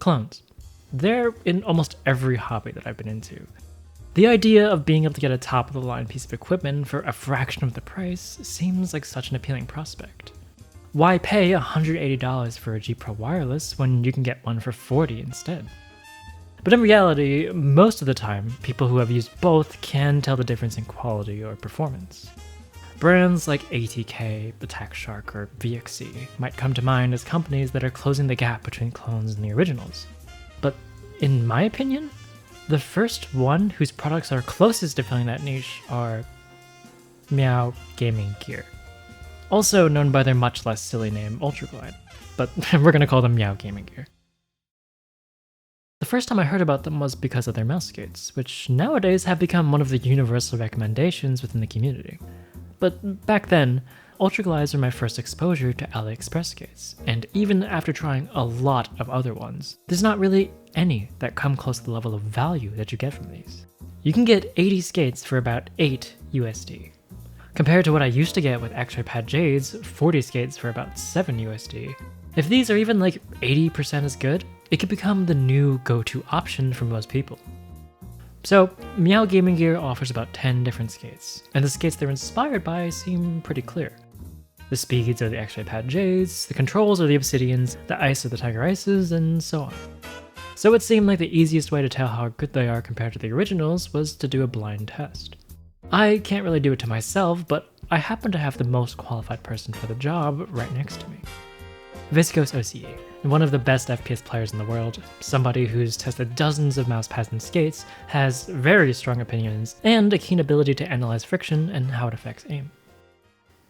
Clones. They're in almost every hobby that I've been into. The idea of being able to get a top-of-the-line piece of equipment for a fraction of the price seems like such an appealing prospect. Why pay $180 for a G Pro wireless when you can get one for $40 instead? But in reality, most of the time, people who have used both can tell the difference in quality or performance. Brands like ATK, Attack Shark, or VXC might come to mind as companies that are closing the gap between clones and the originals. But in my opinion, the first one whose products are closest to filling that niche are Meow Gaming Gear, also known by their much less silly name Ultraglide, but we're going to call them Meow Gaming Gear. The first time I heard about them was because of their mouse skates, which nowadays have become one of the universal recommendations within the community. But back then, Ultraglides were my first exposure to AliExpress skates, and even after trying a lot of other ones, there's not really any that come close to the level of value that you get from these. You can get 80 skates for about 8 USD. Compared to what I used to get with X-Ray Pad Jades, 40 skates for about 7 USD. If these are even like 80% as good, it could become the new go-to option for most people. So, Meow Gaming Gear offers about 10 different skates, and the skates they're inspired by seem pretty clear. The speeds are the X-Ray Pad Jades, the controls are the Obsidians, the ice are the Tiger Ices, and so on. So it seemed like the easiest way to tell how good they are compared to the originals was to do a blind test. I can't really do it to myself, but I happen to have the most qualified person for the job right next to me. Viscos OCE, one of the best FPS players in the world, somebody who's tested dozens of mousepads and skates, has very strong opinions, and a keen ability to analyze friction and how it affects aim.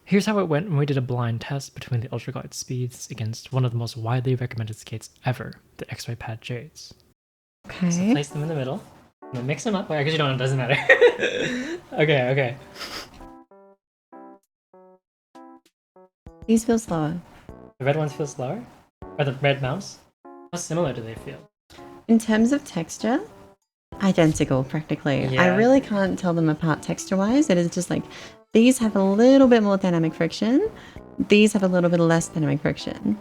Here's how it went when we did a blind test between the Ultraglide Speeds against one of the most widely recommended skates ever, the X-Ray Pad Jades. Okay. So place them in the middle. I'm gonna mix them up. Wait, I guess you don't, it doesn't matter. Okay. These feel slower. The red ones feel slower? Or the red mouse? How similar do they feel? In terms of texture, identical practically. Yeah. I really can't tell them apart texture-wise. It is just like, these have a little bit more dynamic friction. These have a little bit less dynamic friction.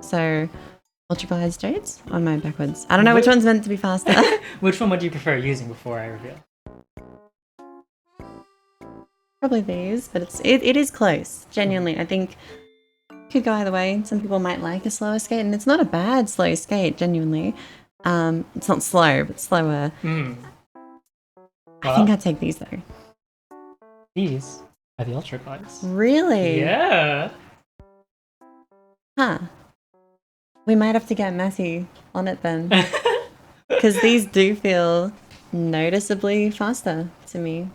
So, Ultraglide Jades on my backwards. I don't know which one's meant to be faster. Which one would you prefer using before I reveal? Probably these, but it is close. Genuinely, I think could go either way. Some people might like a slower skate, and it's not a bad slow skate, genuinely. It's not slow, but slower. I think I'd take these though. These are the Ultraglides. Really? Yeah. Huh. We might have to get Matty on it then. Because these do feel noticeably faster to me.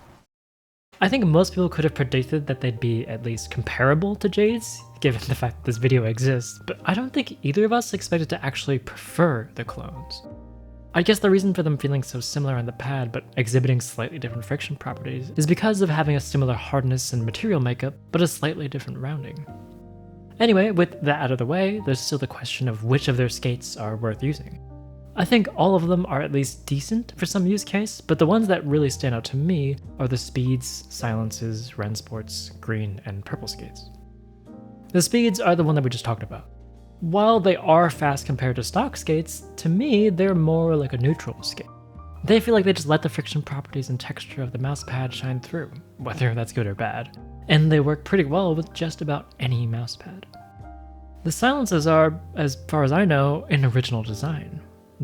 I think most people could have predicted that they'd be at least comparable to Jades, given the fact that this video exists, but I don't think either of us expected to actually prefer the clones. I guess the reason for them feeling so similar on the pad but exhibiting slightly different friction properties is because of having a similar hardness and material makeup, but a slightly different rounding. Anyway, with that out of the way, there's still the question of which of their skates are worth using. I think all of them are at least decent for some use case, but the ones that really stand out to me are the Speeds, Silences, Rennsports, Green, and Purple skates. The Speeds are the one that we just talked about. While they are fast compared to stock skates, to me they're more like a neutral skate. They feel like they just let the friction properties and texture of the mousepad shine through, whether that's good or bad, and they work pretty well with just about any mousepad. The Silences are, as far as I know, an original design.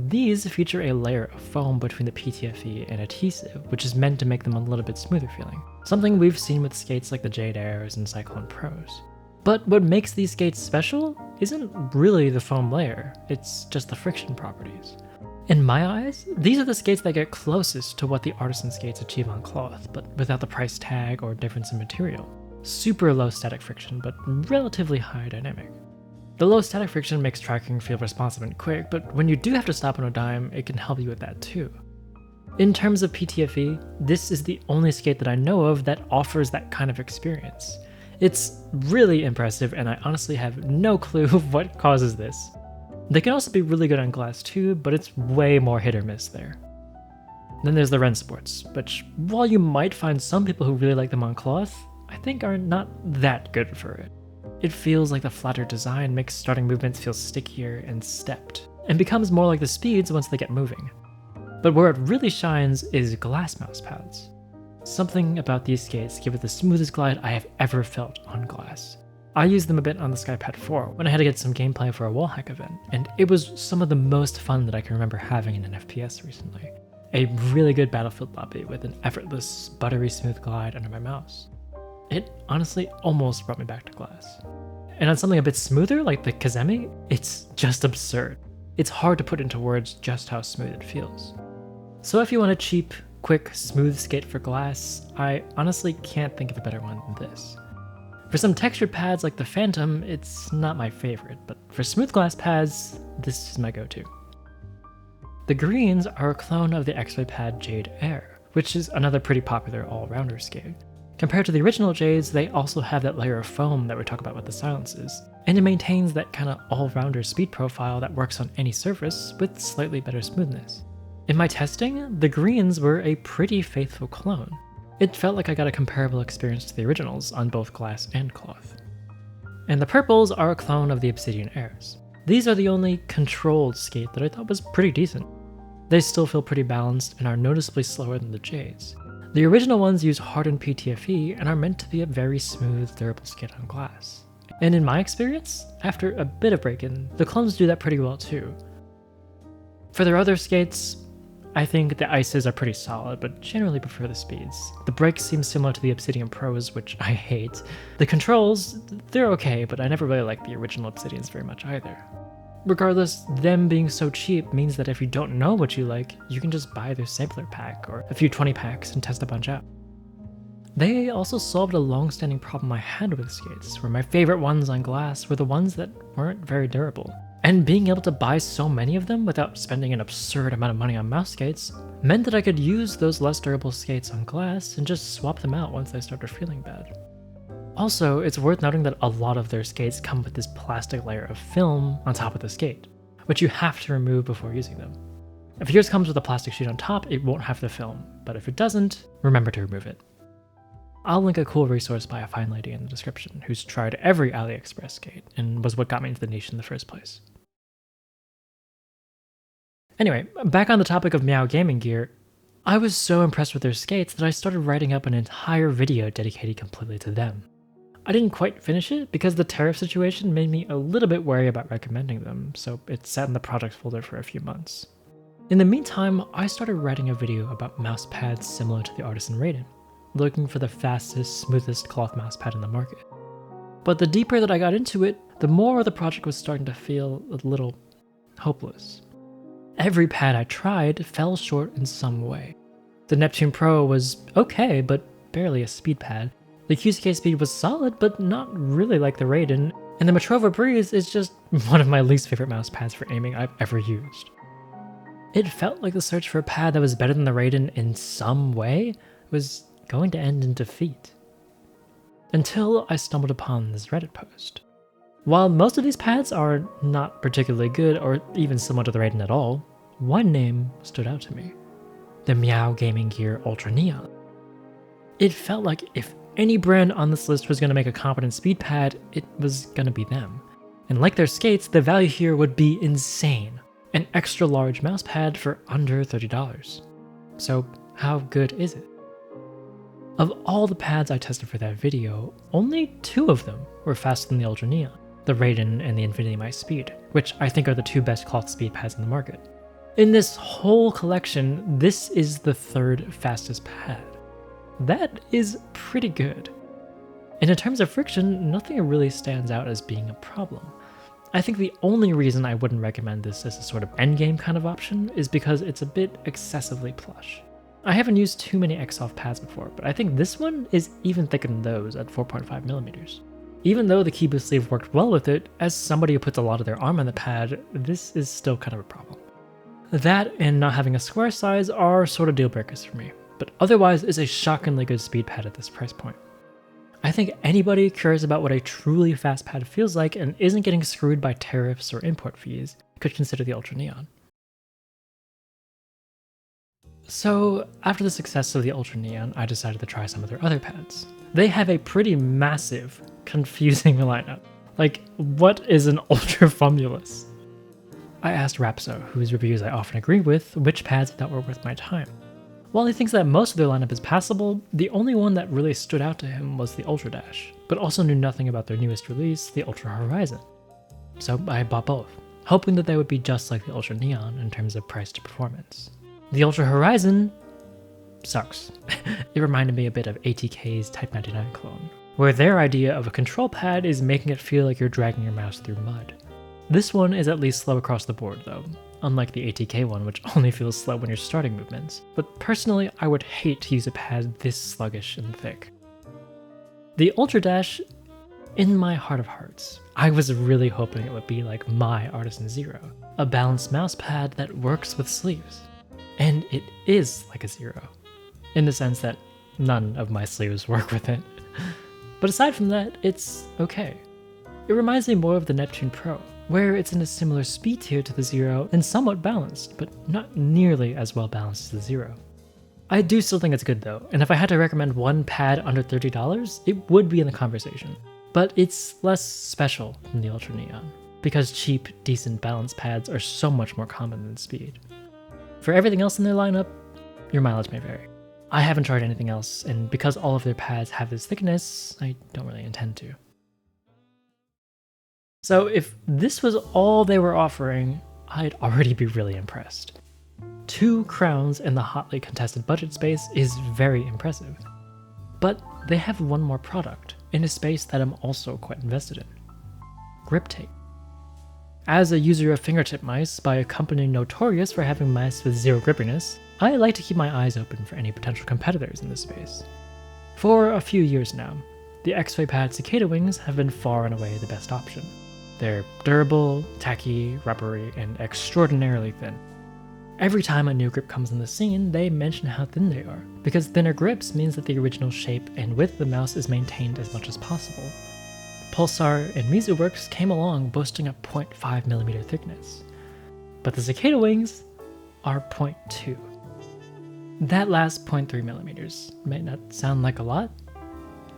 These feature a layer of foam between the PTFE and adhesive, which is meant to make them a little bit smoother feeling, something we've seen with skates like the Jade Airs and Cyclone Pros. But what makes these skates special isn't really the foam layer, it's just the friction properties. In my eyes, these are the skates that get closest to what the artisan skates achieve on cloth, but without the price tag or difference in material. Super low static friction, but relatively high dynamic. The low static friction makes tracking feel responsive and quick, but when you do have to stop on a dime, it can help you with that too. In terms of PTFE, this is the only skate that I know of that offers that kind of experience. It's really impressive, and I honestly have no clue what causes this. They can also be really good on glass too, but it's way more hit or miss there. Then there's the Rennsports, which, while you might find some people who really like them on cloth, I think are not that good for it. It feels like the flatter design makes starting movements feel stickier and stepped, and becomes more like the Speeds once they get moving. But where it really shines is glass mouse pads. Something about these skates give it the smoothest glide I have ever felt on glass. I used them a bit on the SkyPad 4 when I had to get some gameplay for a wallhack event, and it was some of the most fun that I can remember having in an FPS recently. A really good Battlefield lobby with an effortless, buttery smooth glide under my mouse. It honestly almost brought me back to glass. And on something a bit smoother like the Kazemi, it's just absurd. It's hard to put into words just how smooth it feels. So if you want a cheap, quick, smooth skate for glass, I honestly can't think of a better one than this. For some textured pads like the Phantom, it's not my favorite, but for smooth glass pads, this is my go-to. The Greens are a clone of the X-Ray pad Jade Air, which is another pretty popular all-rounder skate. Compared to the original Jades, they also have that layer of foam that we talk about with the Silences, and it maintains that kind of all-rounder speed profile that works on any surface with slightly better smoothness. In my testing, the Greens were a pretty faithful clone. It felt like I got a comparable experience to the originals on both glass and cloth. And the Purples are a clone of the Obsidian Airs. These are the only controlled skate that I thought was pretty decent. They still feel pretty balanced and are noticeably slower than the Jades. The original ones use hardened PTFE and are meant to be a very smooth, durable skate on glass. And in my experience, after a bit of break-in, the clones do that pretty well too. For their other skates, I think the ices are pretty solid, but generally prefer the Speeds. The brakes seem similar to the Obsidian Pros, which I hate. The controls, they're okay, but I never really liked the original Obsidians very much either. Regardless, them being so cheap means that if you don't know what you like, you can just buy their sampler pack or a few 20 packs and test a bunch out. They also solved a long-standing problem I had with skates, where my favorite ones on glass were the ones that weren't very durable. And being able to buy so many of them without spending an absurd amount of money on mouse skates meant that I could use those less durable skates on glass and just swap them out once I started feeling bad. Also, it's worth noting that a lot of their skates come with this plastic layer of film on top of the skate, which you have to remove before using them. If yours comes with a plastic sheet on top, it won't have the film, but if it doesn't, remember to remove it. I'll link a cool resource by a fine lady in the description who's tried every AliExpress skate and was what got me into the niche in the first place. Anyway, back on the topic of Meow Gaming Gear, I was so impressed with their skates that I started writing up an entire video dedicated completely to them. I didn't quite finish it because the tariff situation made me a little bit wary about recommending them, so it sat in the project folder for a few months. In the meantime, I started writing a video about mouse pads similar to the Artisan Raiden, looking for the fastest, smoothest cloth mouse pad in the market. But the deeper that I got into it, the more the project was starting to feel a little hopeless. Every pad I tried fell short in some way. The Neptune Pro was okay, but barely a speed pad. The QCK Speed was solid, but not really like the Raiden, and the Metrova Breeze is just one of my least favorite mouse pads for aiming I've ever used. It felt like the search for a pad that was better than the Raiden in some way was going to end in defeat. Until I stumbled upon this Reddit post. While most of these pads are not particularly good or even similar to the Raiden at all, one name stood out to me. The Meow Gaming Gear Ultraneon. It felt like if any brand on this list was going to make a competent speed pad, it was going to be them. And like their skates, the value here would be insane. An extra large mouse pad for under $30. So how good is it? Of all the pads I tested for that video, only 2 of them were faster than the Ultraneon, the Raiden and the Infinity Mice Speed, which I think are the 2 best cloth speed pads in the market. In this whole collection, this is the 3rd fastest pad. That is pretty good. And in terms of friction, nothing really stands out as being a problem. I think the only reason I wouldn't recommend this as a sort of endgame kind of option is because it's a bit excessively plush. I haven't used too many X-Soft pads before, but I think this one is even thicker than those at 4.5mm. Even though the keyboard sleeve worked well with it, as somebody who puts a lot of their arm on the pad, this is still kind of a problem. That and not having a square size are sort of deal breakers for me, but otherwise is a shockingly good speed pad at this price point. I think anybody curious about what a truly fast pad feels like and isn't getting screwed by tariffs or import fees could consider the Ultraneon. So after the success of the Ultraneon, I decided to try some of their other pads. They have a pretty massive, confusing lineup. Like, what is an Ultra Fumulus? I asked Rapso, whose reviews I often agree with, which pads he thought were worth my time. While he thinks that most of their lineup is passable, the only one that really stood out to him was the Ultradash, but also knew nothing about their newest release, the Ultrahorizon. So I bought both, hoping that they would be just like the Ultraneon in terms of price to performance. The Ultrahorizon sucks. It reminded me a bit of ATK's Type 99 clone, where their idea of a control pad is making it feel like you're dragging your mouse through mud. This one is at least slow across the board though, unlike the ATK one, which only feels slow when you're starting movements. But personally, I would hate to use a pad this sluggish and thick. The Ultradash, in my heart of hearts, I was really hoping it would be like my Artisan Zero, a balanced mouse pad that works with sleeves. And it is like a Zero, in the sense that none of my sleeves work with it. But aside from that, it's okay. It reminds me more of the Neptune Pro, where it's in a similar speed tier to the Zero and somewhat balanced, but not nearly as well balanced as the Zero. I do still think it's good though, and if I had to recommend one pad under $30, it would be in the conversation. But it's less special than the Ultraneon, because cheap, decent balanced pads are so much more common than Speed. For everything else in their lineup, your mileage may vary. I haven't tried anything else, and because all of their pads have this thickness, I don't really intend to. So if this was all they were offering, I'd already be really impressed. 2 crowns in the hotly contested budget space is very impressive. But they have one more product, in a space that I'm also quite invested in. Grip tape. As a user of fingertip mice by a company notorious for having mice with zero grippiness, I like to keep my eyes open for any potential competitors in this space. For a few years now, the X-Ray Pad Cicada Wings have been far and away the best option. They're durable, tacky, rubbery, and extraordinarily thin. Every time a new grip comes on the scene, they mention how thin they are, because thinner grips means that the original shape and width of the mouse is maintained as much as possible. Pulsar and MizuWorks came along boasting a 0.5mm thickness, but the Cicada Wings are 0.2. That last 0.3mm may not sound like a lot,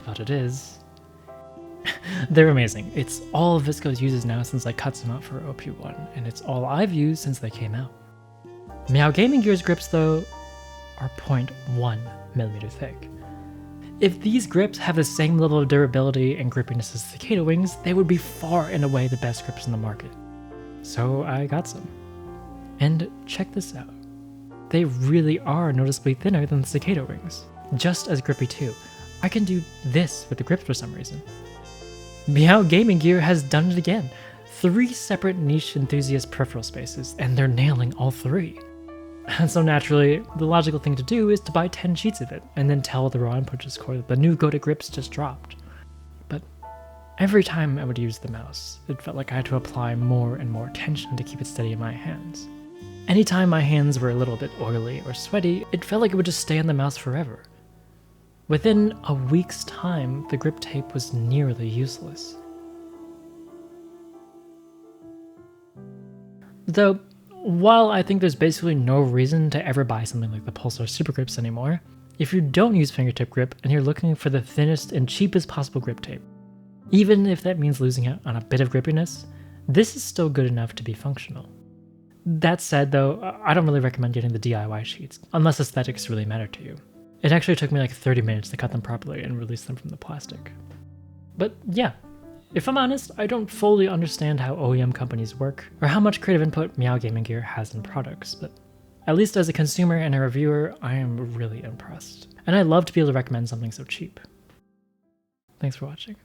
but it is. They're amazing. It's all Visco's uses now since I cut them out for OP1, and it's all I've used since they came out. Meow Gaming Gear's grips, though, are 0.1mm thick. If these grips have the same level of durability and grippiness as Cicada Wings, they would be far and away the best grips in the market. So I got some. And check this out. They really are noticeably thinner than the Cicada Wings. Just as grippy too. I can do this with the grips for some reason. Meow Gaming Gear has done it again. 3 separate niche enthusiast peripheral spaces, and they're nailing all 3. And so naturally, the logical thing to do is to buy 10 sheets of it, and then tell the raw input Discord that the new Go to Grips just dropped. But every time I would use the mouse, it felt like I had to apply more and more tension to keep it steady in my hands. Anytime my hands were a little bit oily or sweaty, it felt like it would just stay on the mouse forever. Within a week's time, the grip tape was nearly useless. Though, while I think there's basically no reason to ever buy something like the Pulsar Super Grips anymore, if you don't use fingertip grip and you're looking for the thinnest and cheapest possible grip tape, even if that means losing out on a bit of grippiness, this is still good enough to be functional. That said though, I don't really recommend getting the DIY sheets, unless aesthetics really matter to you. It actually took me like 30 minutes to cut them properly and release them from the plastic. But yeah, if I'm honest, I don't fully understand how OEM companies work, or how much creative input Meow Gaming Gear has in products, but at least as a consumer and a reviewer, I am really impressed. And I love to be able to recommend something so cheap. Thanks for watching.